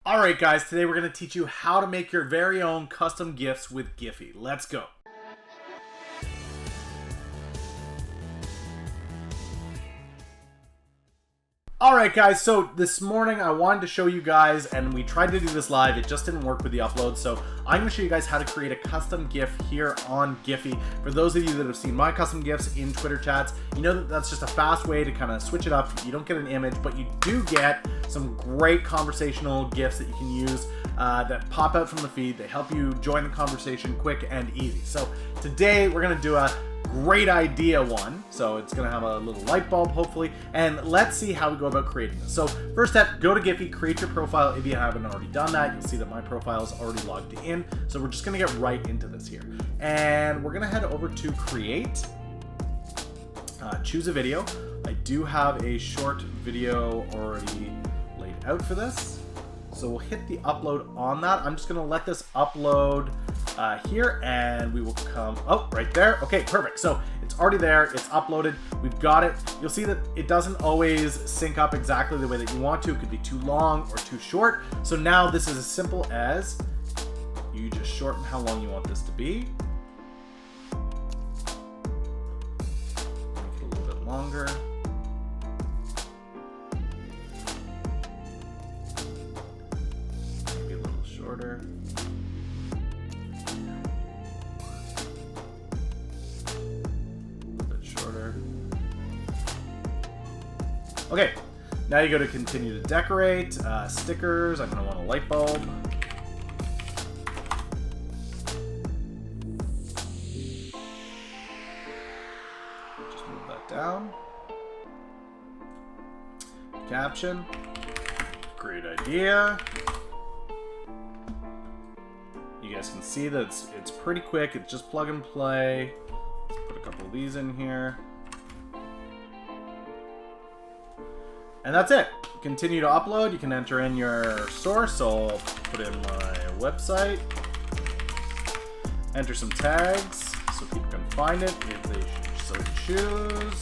Alright guys, today we're going to teach you how to make your very own custom GIFs with Giphy. Let's go. Alright guys, so this morning I wanted to show you guys, and we tried to do this live, it just didn't work with the upload, so I'm going to show you guys how to create a custom GIF here on Giphy. For those of you that have seen my custom GIFs in Twitter chats, you know that that's just a fast way to kind of switch it up. You don't get an image, but you do get some great conversational GIFs that you can use that pop out from the feed. They help you join the conversation quick and easy. So today we're going to do a great idea one, so it's gonna have a little light bulb hopefully, and let's see how we go about creating this. So first step, go to Giphy, create your profile. If you haven't already done that, you'll see that my profile is already logged in, so we're just gonna get right into this here, and we're gonna head over to create, choose a video. I do have a short video already laid out for this, so we'll hit the upload on that. I'm just gonna let this upload here, and we will come, oh, right there. Okay, perfect. So it's already there, it's uploaded, we've got it. You'll see that it doesn't always sync up exactly the way that you want to. It could be too long or too short. So now this is as simple as you just shorten how long you want this to be. Make it a little bit longer. Maybe a little shorter. Okay, now you go to continue to decorate, stickers. I'm going to want a light bulb. Just move that down. Caption, great idea. You guys can see that it's pretty quick. It's just plug and play. Let's put a couple of these in here. And that's it. Continue to upload. You can enter in your source. So I'll put in my website. Enter some tags so people can find it if they so choose.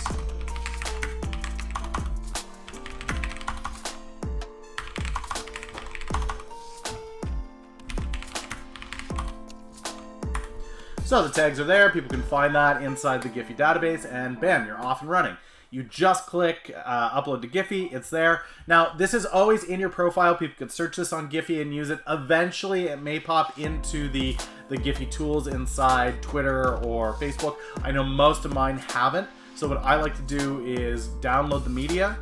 So the tags are there. People can find that inside the Giphy database, and bam, you're off and running. You just click upload to Giphy, it's there. Now, this is always in your profile. People could search this on Giphy and use it. Eventually, it may pop into the Giphy tools inside Twitter or Facebook. I know most of mine haven't. So what I like to do is download the media.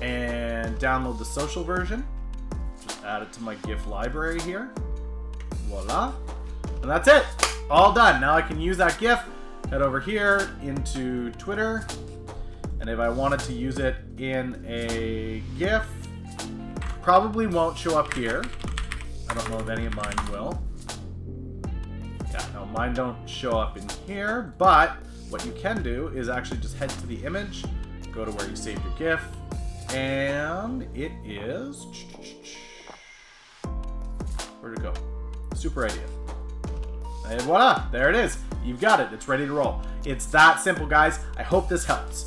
And download the social version. Just add it to my GIF library here. Voila. And that's it. All done. Now I can use that GIF, head over here into Twitter, and if I wanted to use it in a GIF, probably won't show up here. I don't know if any of mine will. Yeah, no, mine don't show up in here, but what you can do is actually just head to the image, go to where you saved your GIF, and it is, where'd it go? Super idea. And voila, there it is. You've got it. It's ready to roll. It's that simple, guys. I hope this helps.